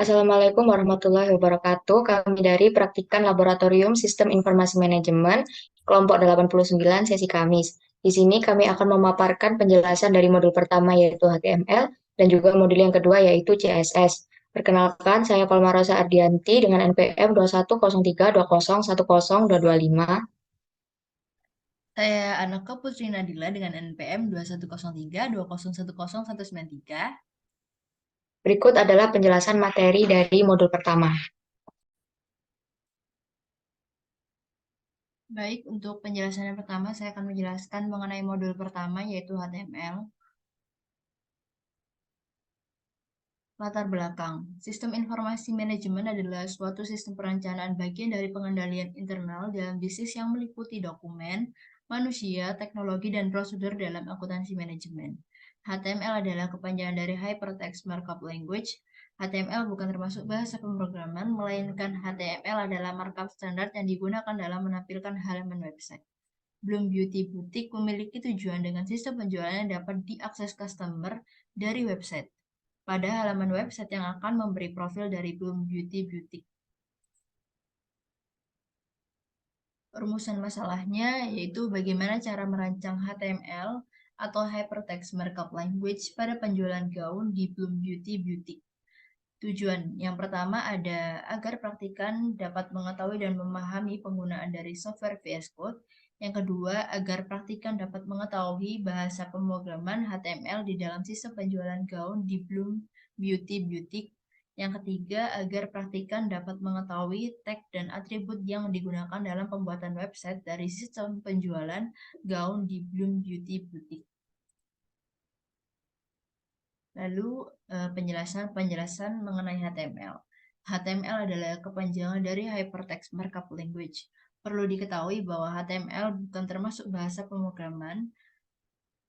Assalamualaikum warahmatullahi wabarakatuh. Kami dari Praktikan Laboratorium Sistem Informasi Manajemen, kelompok 89 sesi Kamis. Di sini kami akan memaparkan penjelasan dari modul pertama yaitu HTML dan juga modul yang kedua yaitu CSS. Perkenalkan, saya Palmarosa Ardianti dengan NPM 210320102225. Saya Anaka Putri Nadila dengan NPM 210320101993. Berikut adalah penjelasan materi dari modul pertama. Baik, untuk penjelasan yang pertama saya akan menjelaskan mengenai modul pertama yaitu HTML. Latar belakang. Sistem informasi manajemen adalah suatu sistem perencanaan bagian dari pengendalian internal dalam bisnis yang meliputi dokumen, manusia, teknologi, dan prosedur dalam akuntansi manajemen. HTML adalah kepanjangan dari Hypertext Markup Language. HTML bukan termasuk bahasa pemrograman, melainkan HTML adalah markup standar yang digunakan dalam menampilkan halaman website. Bloom Beauty Boutique memiliki tujuan dengan sistem penjualan yang dapat diakses customer dari website pada halaman website yang akan memberi profil dari Bloom Beauty Boutique. Rumusan masalahnya yaitu bagaimana cara merancang HTML atau Hypertext Markup Language pada penjualan gaun di Bloom Beauty Boutique. Tujuan yang pertama ada agar praktikan dapat mengetahui dan memahami penggunaan dari software VS Code. Yang kedua, agar praktikan dapat mengetahui bahasa pemrograman HTML di dalam sistem penjualan gaun di Bloom Beauty Boutique. Yang ketiga, agar praktikan dapat mengetahui tag dan atribut yang digunakan dalam pembuatan website dari sistem penjualan gaun di Bloom Beauty Boutique. Lalu penjelasan mengenai HTML. HTML adalah kepanjangan dari Hypertext Markup Language. Perlu diketahui bahwa HTML bukan termasuk bahasa pemrograman,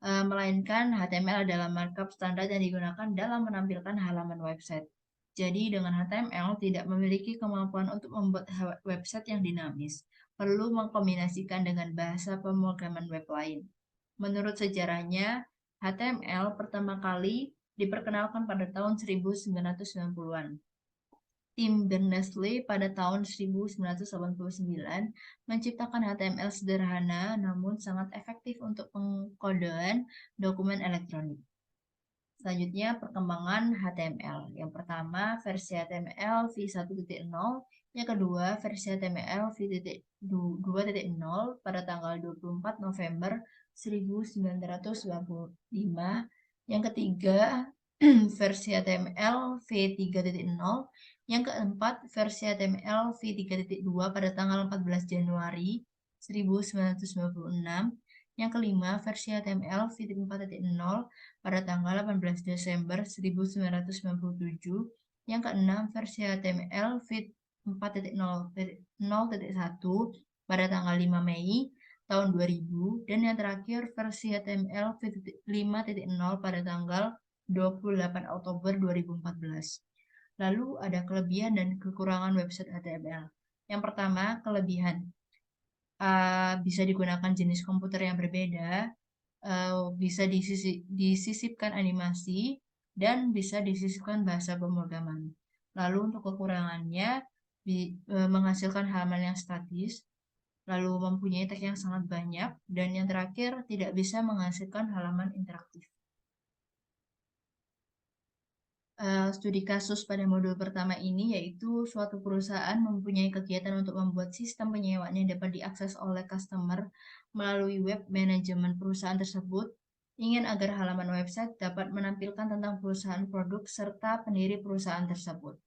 melainkan HTML adalah markup standar yang digunakan dalam menampilkan halaman website. Jadi dengan HTML tidak memiliki kemampuan untuk membuat website yang dinamis. Perlu mengkombinasikan dengan bahasa pemrograman web lain. Menurut sejarahnya, HTML pertama kali diperkenalkan pada tahun 1990-an. Tim Berners-Lee pada tahun 1989 menciptakan HTML sederhana namun sangat efektif untuk pengkodean dokumen elektronik. Selanjutnya, perkembangan HTML. Yang pertama, versi HTML v1.0. Yang kedua, versi HTML v2.0 pada tanggal 24 November 1995. Yang ketiga, versi HTML v3.0. Yang keempat, versi HTML v3.2 pada tanggal 14 Januari 1996. Yang kelima, versi HTML v4.0 pada tanggal 18 Desember 1997. Yang keenam, versi HTML v4.0.1 pada tanggal 5 Mei tahun 2000. Dan yang terakhir, versi HTML v5.0 pada tanggal 28 Oktober 2014. Lalu ada kelebihan dan kekurangan website HTML. Yang pertama, kelebihan. Bisa digunakan jenis komputer yang berbeda, bisa disisipkan animasi, dan bisa disisipkan bahasa pemrograman. Lalu untuk kekurangannya, menghasilkan halaman yang statis, lalu mempunyai tag yang sangat banyak, dan yang terakhir tidak bisa menghasilkan halaman interaktif. Studi kasus pada modul pertama ini yaitu suatu perusahaan mempunyai kegiatan untuk membuat sistem penyewaan yang dapat diakses oleh customer melalui web manajemen perusahaan tersebut, ingin agar halaman website dapat menampilkan tentang perusahaan produk serta pendiri perusahaan tersebut.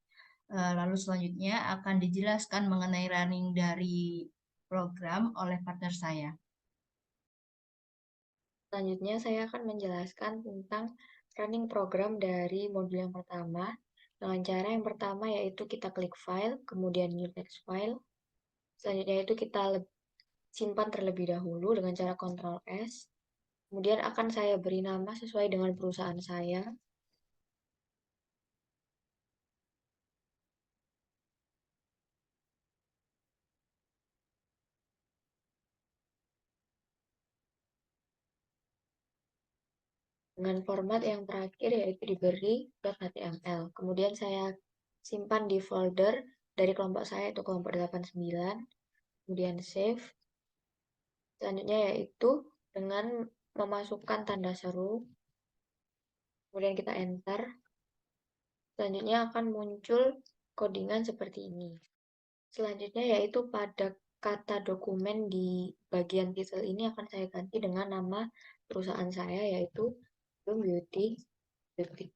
Lalu selanjutnya akan dijelaskan mengenai running dari program oleh partner saya. Selanjutnya saya akan menjelaskan tentang running program dari modul yang pertama dengan cara yang pertama yaitu kita klik file, kemudian new text file. Selanjutnya itu kita simpan terlebih dahulu dengan cara Ctrl S. Kemudian akan saya beri nama sesuai dengan perusahaan saya. Dengan format yang terakhir yaitu diberi .html. Kemudian saya simpan di folder dari kelompok saya itu kelompok 89, kemudian save. Selanjutnya yaitu dengan memasukkan tanda seru, kemudian kita enter. Selanjutnya akan muncul codingan seperti ini. Selanjutnya yaitu pada kata dokumen di bagian titel ini akan saya ganti dengan nama perusahaan saya yaitu Bloom Beauty Boutique.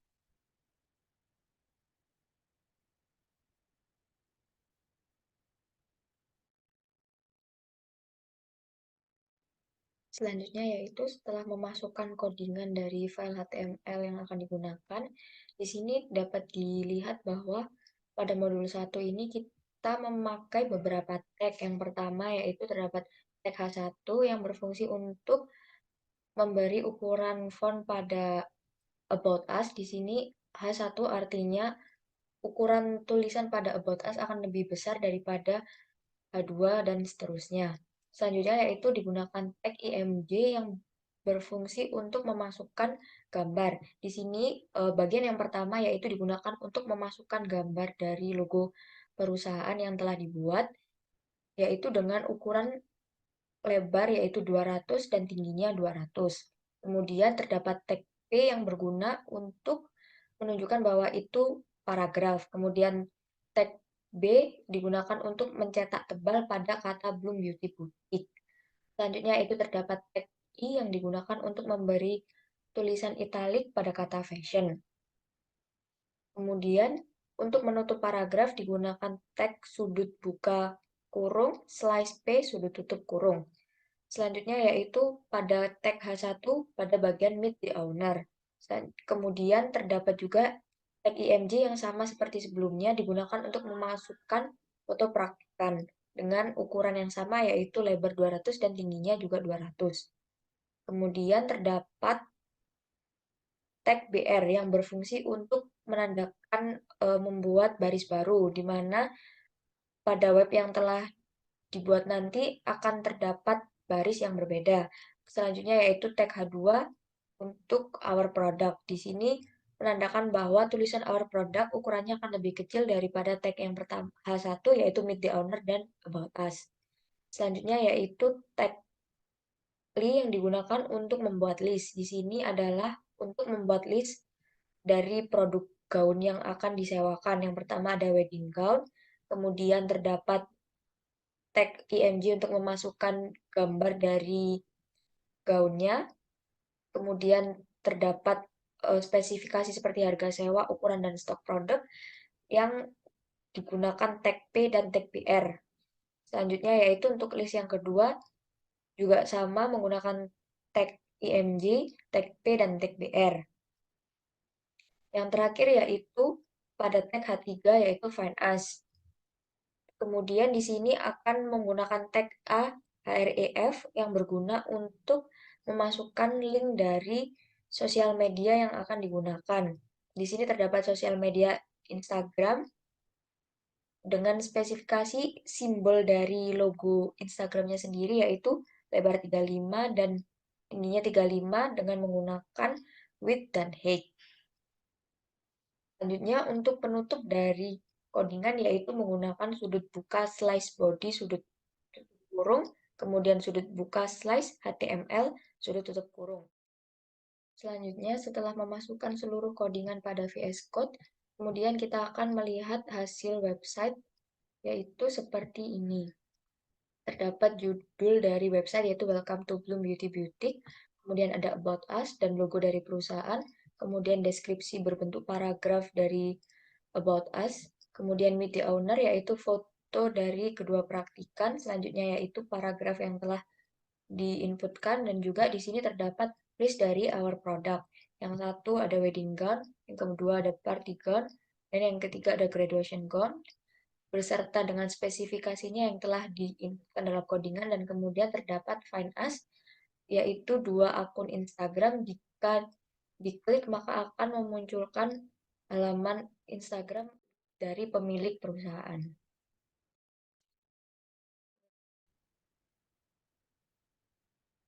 Selanjutnya yaitu setelah memasukkan codingan dari file HTML yang akan digunakan, di sini dapat dilihat bahwa pada modul 1 ini kita memakai beberapa tag. Yang pertama yaitu terdapat tag H1 yang berfungsi untuk memberi ukuran font pada About Us. Di sini H1 artinya ukuran tulisan pada About Us akan lebih besar daripada H2 dan seterusnya. Selanjutnya yaitu digunakan tag IMG yang berfungsi untuk memasukkan gambar. Di sini bagian yang pertama yaitu digunakan untuk memasukkan gambar dari logo perusahaan yang telah dibuat, yaitu dengan ukuran lebar yaitu 200 dan tingginya 200. Kemudian terdapat tag P yang berguna untuk menunjukkan bahwa itu paragraf. Kemudian tag B digunakan untuk mencetak tebal pada kata Bloom Beauty Boutique. Selanjutnya itu terdapat tag I yang digunakan untuk memberi tulisan italik pada kata fashion. Kemudian untuk menutup paragraf digunakan tag sudut buka kurung slice P sudut tutup kurung. Selanjutnya yaitu pada tag H1 pada bagian meet the owner. Kemudian terdapat juga tag IMG yang sama seperti sebelumnya digunakan untuk memasukkan foto praktikan dengan ukuran yang sama yaitu lebar 200 dan tingginya juga 200. Kemudian terdapat tag BR yang berfungsi untuk menandakan membuat baris baru di mana pada web yang telah dibuat nanti akan terdapat baris yang berbeda. Selanjutnya yaitu tag H2 untuk our product. Di sini menandakan bahwa tulisan our product ukurannya akan lebih kecil daripada tag yang pertama H1 yaitu meet the owner dan about us. Selanjutnya yaitu tag li yang digunakan untuk membuat list. Di sini adalah untuk membuat list dari produk gaun yang akan disewakan. Yang pertama ada wedding gown, kemudian terdapat tag IMG untuk memasukkan gambar dari gaunnya, kemudian terdapat spesifikasi seperti harga sewa, ukuran, dan stok produk yang digunakan tag P dan tag PR. Selanjutnya yaitu untuk list yang kedua juga sama menggunakan tag IMG, tag P, dan tag BR. Yang terakhir yaitu pada tag H3 yaitu find us. Kemudian di sini akan menggunakan tag A href yang berguna untuk memasukkan link dari sosial media yang akan digunakan. Di sini terdapat sosial media Instagram dengan spesifikasi simbol dari logo Instagramnya sendiri yaitu lebar 35 dan tingginya 35 dengan menggunakan width dan height. Selanjutnya untuk penutup dari codingan yaitu menggunakan sudut buka slice body sudut tutup kurung, kemudian sudut buka slice HTML sudut tutup kurung. Selanjutnya setelah memasukkan seluruh codingan pada VS Code, kemudian kita akan melihat hasil website yaitu seperti ini. Terdapat judul dari website yaitu Welcome to Bloom Beauty Boutique, kemudian ada About Us dan logo dari perusahaan, kemudian deskripsi berbentuk paragraf dari About Us, kemudian Meet the Owner yaitu foto dari kedua praktikan, selanjutnya yaitu paragraf yang telah diinputkan dan juga di sini terdapat list dari our product. Yang satu ada wedding gown, yang kedua ada party gown, dan yang ketiga ada graduation gown beserta dengan spesifikasinya yang telah diinputkan dalam codingan dan kemudian terdapat find us yaitu dua akun Instagram. Jika diklik maka akan memunculkan halaman Instagram dari pemilik perusahaan.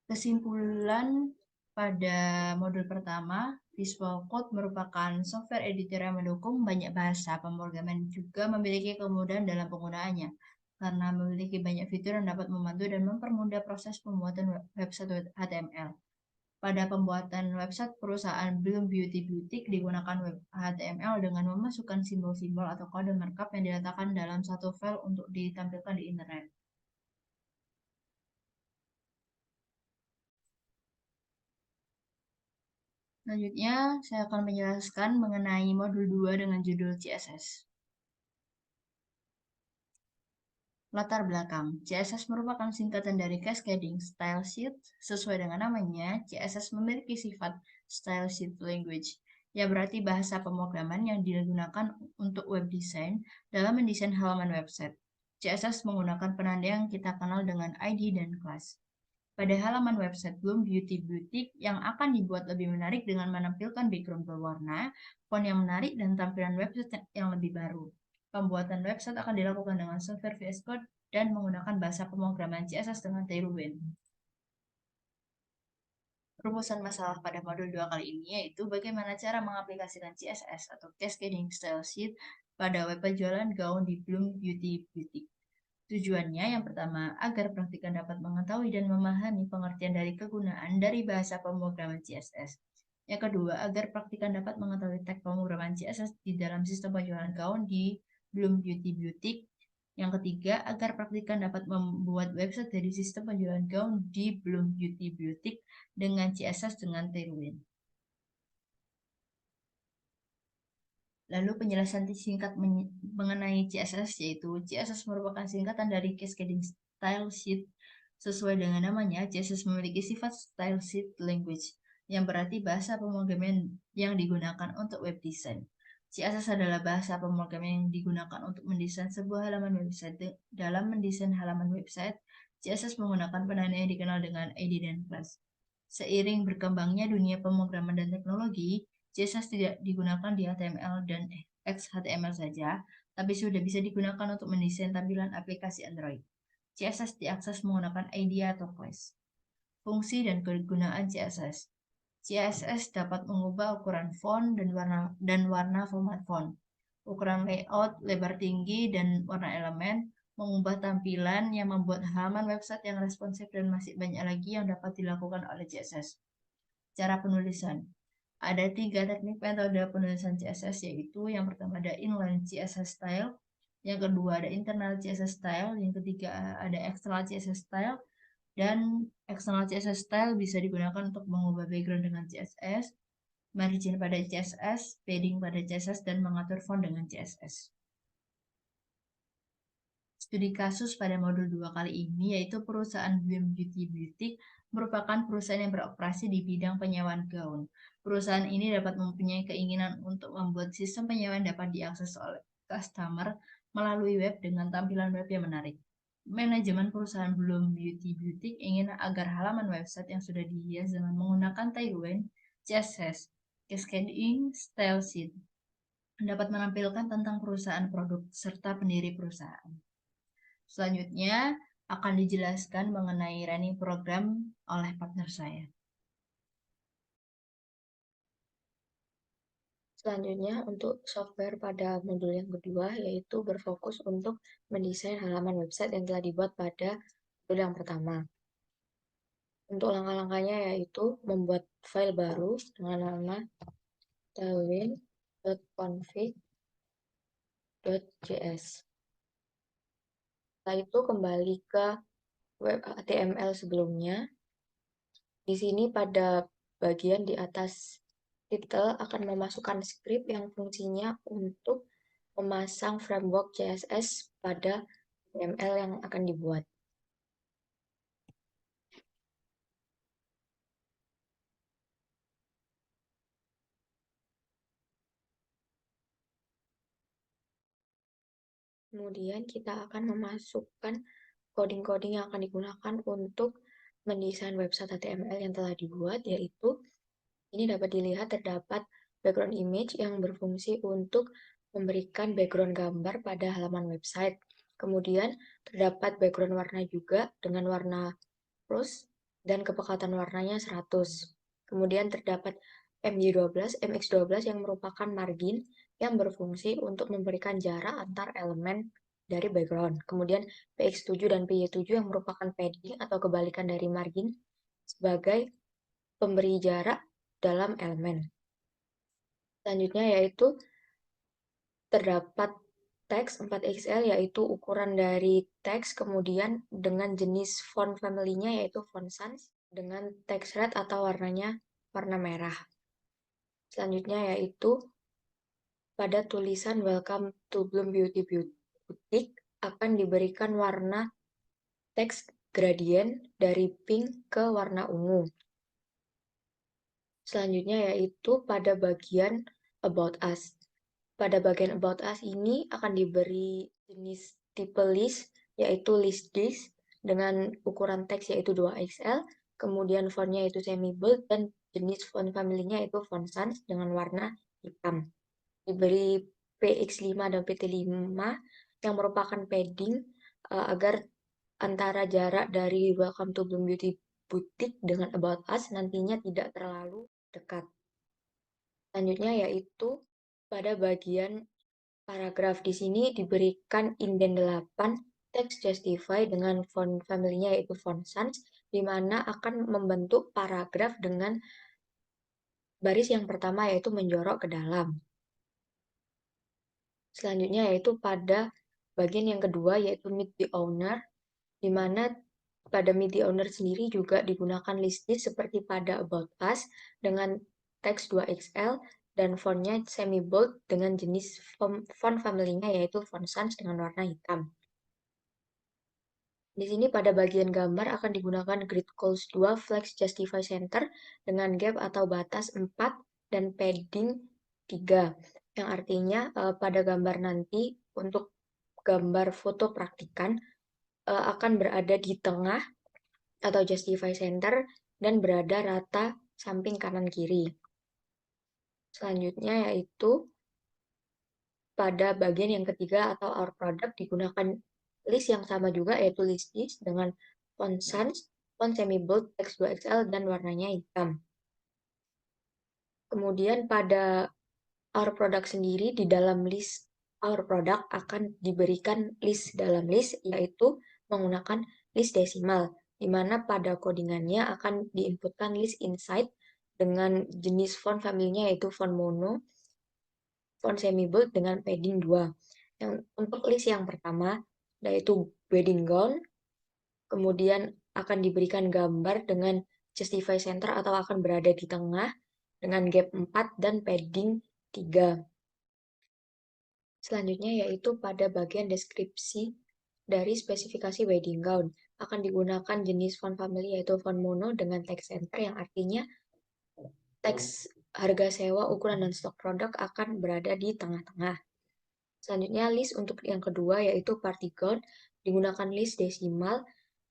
Kesimpulan pada modul pertama, Visual Code merupakan software editor yang mendukung banyak bahasa pemrograman, juga memiliki kemudahan dalam penggunaannya karena memiliki banyak fitur yang dapat membantu dan mempermudah proses pembuatan website HTML. Pada pembuatan website perusahaan Bloom Beauty Boutique digunakan web HTML dengan memasukkan simbol-simbol atau kode markup yang diletakkan dalam satu file untuk ditampilkan di internet. Selanjutnya, saya akan menjelaskan mengenai modul 2 dengan judul CSS. Latar belakang, CSS merupakan singkatan dari Cascading Style Sheet. Sesuai dengan namanya, CSS memiliki sifat Style Sheet Language, yang berarti bahasa pemrograman yang digunakan untuk web design dalam mendesain halaman website. CSS menggunakan penanda yang kita kenal dengan ID dan class. Pada halaman website Bloom Beauty Boutique yang akan dibuat lebih menarik dengan menampilkan background berwarna, font yang menarik, dan tampilan website yang lebih baru. Pembuatan website akan dilakukan dengan software VS Code dan menggunakan bahasa pemrograman CSS dengan Tailwind. Rumusan masalah pada modul 2 kali ini yaitu bagaimana cara mengaplikasikan CSS atau Cascading Style Sheet pada web penjualan gaun di Bloom Beauty Boutique. Tujuannya yang pertama, agar praktikan dapat mengetahui dan memahami pengertian dari kegunaan dari bahasa pemrograman CSS. Yang kedua, agar praktikan dapat mengetahui tag pemrograman CSS di dalam sistem penjualan gaun di Bloom Beauty Boutique. Yang ketiga, agar praktikan dapat membuat website dari sistem penjualan gaun di Bloom Beauty Boutique dengan CSS dengan Tailwind. Lalu penjelasan singkat mengenai CSS, yaitu CSS merupakan singkatan dari Cascading Style Sheet. Sesuai dengan namanya, CSS memiliki sifat Style Sheet Language, yang berarti bahasa pemrograman yang digunakan untuk web design. CSS adalah bahasa pemrograman yang digunakan untuk mendesain sebuah halaman website. Dalam mendesain halaman website, CSS menggunakan penanda yang dikenal dengan ID dan class. Seiring berkembangnya dunia pemrograman dan teknologi, CSS tidak digunakan di HTML dan XHTML saja, tapi sudah bisa digunakan untuk mendesain tampilan aplikasi Android. CSS diakses menggunakan ID atau class. Fungsi dan kegunaan CSS. CSS dapat mengubah ukuran font dan warna format font, ukuran layout, lebar tinggi, dan warna elemen, mengubah tampilan yang membuat halaman website yang responsif, dan masih banyak lagi yang dapat dilakukan oleh CSS. Cara penulisan. Ada 3 teknik metode penulisan CSS, yaitu yang pertama ada inline CSS style, yang kedua ada internal CSS style, yang ketiga ada external CSS style. Dan external CSS style bisa digunakan untuk mengubah background dengan CSS, margin pada CSS, padding pada CSS, dan mengatur font dengan CSS. Studi kasus pada modul 2 kali ini yaitu perusahaan Bloom Beauty Boutique merupakan perusahaan yang beroperasi di bidang penyewaan gaun. Perusahaan ini dapat mempunyai keinginan untuk membuat sistem penyewaan dapat diakses oleh customer melalui web dengan tampilan web yang menarik. Manajemen perusahaan Bloom Beauty Boutique ingin agar halaman website yang sudah dihias dengan menggunakan Tailwind, CSS, Cascading Style Sheet dapat menampilkan tentang perusahaan produk serta pendiri perusahaan. Selanjutnya akan dijelaskan mengenai running program oleh partner saya. Selanjutnya, untuk software pada modul yang kedua, yaitu berfokus untuk mendesain halaman website yang telah dibuat pada modul yang pertama. Untuk langkah-langkahnya yaitu membuat file baru dengan nama tailwind.config.js. Setelah itu kembali ke web HTML sebelumnya. Di sini pada bagian di atas title akan memasukkan script yang fungsinya untuk memasang framework CSS pada HTML yang akan dibuat. Kemudian kita akan memasukkan coding-coding yang akan digunakan untuk mendesain website HTML yang telah dibuat, yaitu ini dapat dilihat terdapat background image yang berfungsi untuk memberikan background gambar pada halaman website. Kemudian terdapat background warna juga dengan warna rose dan kepekatan warnanya 100. Kemudian terdapat MY12, MX12 yang merupakan margin yang berfungsi untuk memberikan jarak antar elemen dari background. Kemudian PX7 dan PY7 yang merupakan padding atau kebalikan dari margin sebagai pemberi jarak dalam elemen. Selanjutnya yaitu terdapat teks 4XL yaitu ukuran dari teks, kemudian dengan jenis font family-nya yaitu font sans dengan teks red atau warnanya warna merah. Selanjutnya yaitu pada tulisan Welcome to Bloom Beauty Boutique akan diberikan warna teks gradient dari pink ke warna ungu. Selanjutnya yaitu pada bagian About Us. Pada bagian About Us ini akan diberi jenis tipe list, yaitu list this, dengan ukuran teks yaitu 2XL, kemudian fontnya yaitu semi-bold, dan jenis font family-nya yaitu font sans dengan warna hitam. Diberi PX5 dan PT5 yang merupakan padding agar antara jarak dari Welcome to Bloom Beauty Boutique dengan About Us nantinya tidak terlalu dekat. Selanjutnya yaitu pada bagian paragraf di sini diberikan indent 8 text justify dengan font family-nya yaitu font sans, di mana akan membentuk paragraf dengan baris yang pertama yaitu menjorok ke dalam. Selanjutnya yaitu pada bagian yang kedua yaitu meet the owner, di mana pada meet the owner sendiri juga digunakan list this seperti pada About Us dengan teks 2XL dan fontnya semi bold dengan jenis font family-nya yaitu font sans dengan warna hitam. Di sini pada bagian gambar akan digunakan grid calls 2 flex justify center dengan gap atau batas 4 dan padding 3. Yang artinya pada gambar nanti untuk gambar foto praktikan akan berada di tengah atau justify center dan berada rata samping kanan kiri. Selanjutnya yaitu pada bagian yang ketiga atau our product digunakan list yang sama juga yaitu list this dengan font sans, font semi bold, text 2XL dan warnanya hitam. Kemudian pada our product sendiri di dalam list our product akan diberikan list dalam list yaitu menggunakan list desimal di mana pada codingannya akan diinputkan list inside dengan jenis font family-nya yaitu font mono, font semi bold dengan padding 2. Yang untuk list yang pertama yaitu wedding gown, kemudian akan diberikan gambar dengan justify center atau akan berada di tengah dengan gap 4 dan padding 3. Selanjutnya yaitu pada bagian deskripsi dari spesifikasi wedding gown akan digunakan jenis font family yaitu font mono dengan text center yang artinya teks harga sewa, ukuran, dan stok produk akan berada di tengah-tengah. Selanjutnya list untuk yang kedua yaitu party gown digunakan list desimal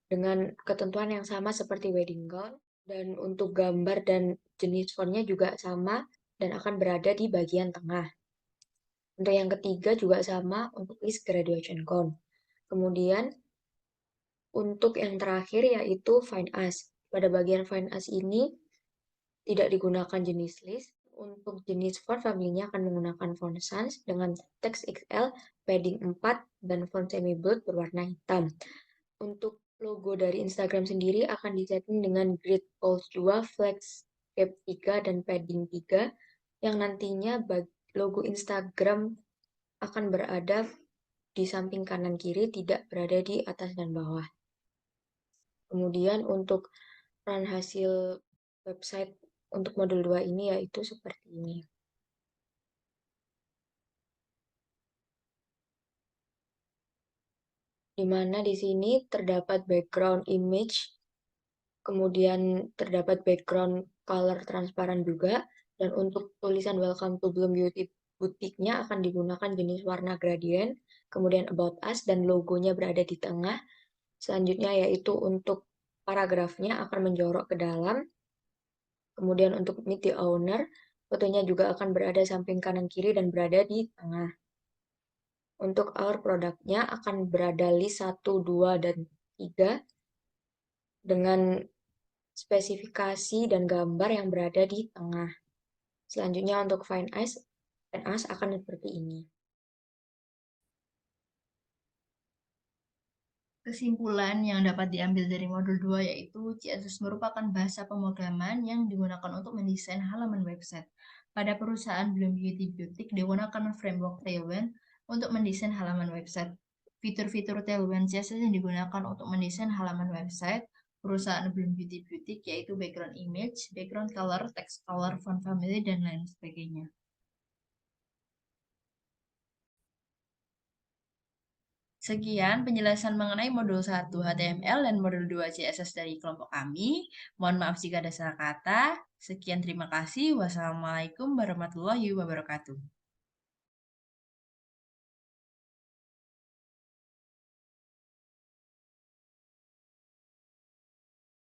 dengan ketentuan yang sama seperti wedding gown dan untuk gambar dan jenis fontnya juga sama dan akan berada di bagian tengah. Untuk yang ketiga juga sama untuk list graduation gown. Kemudian untuk yang terakhir yaitu find us. Pada bagian find us ini tidak digunakan jenis list. Untuk jenis font family-nya akan menggunakan font sans dengan teks XL, padding 4, dan font semi bold berwarna hitam. Untuk logo dari Instagram sendiri akan disetting dengan grid calls 2, flex gap 3, dan padding 3, yang nantinya logo Instagram akan berada di samping kanan kiri, tidak berada di atas dan bawah. Kemudian untuk run hasil website untuk modul 2 ini yaitu seperti ini. Di mana di sini terdapat background image, kemudian terdapat background color transparan juga, dan untuk tulisan Welcome to Bloom Beauty Boutique-nya akan digunakan jenis warna gradient, kemudian About Us dan logonya berada di tengah. Selanjutnya yaitu untuk paragrafnya akan menjorok ke dalam. Kemudian untuk meet the owner, fotonya juga akan berada samping kanan kiri dan berada di tengah. Untuk our produknya akan berada list 1, 2, dan 3 dengan spesifikasi dan gambar yang berada di tengah. Selanjutnya untuk find as akan seperti ini. Kesimpulan yang dapat diambil dari modul 2 yaitu CSS merupakan bahasa pemrograman yang digunakan untuk mendesain halaman website. Pada perusahaan Bloom Beauty Boutique digunakan framework Tailwind untuk mendesain halaman website. Fitur-fitur Tailwind CSS yang digunakan untuk mendesain halaman website perusahaan Bloom Beauty Boutique yaitu background image, background color, text color, font family, dan lain sebagainya. Sekian penjelasan mengenai modul 1 HTML dan modul 2 CSS dari kelompok kami. Mohon maaf jika ada salah kata. Sekian, terima kasih. Wassalamualaikum warahmatullahi wabarakatuh.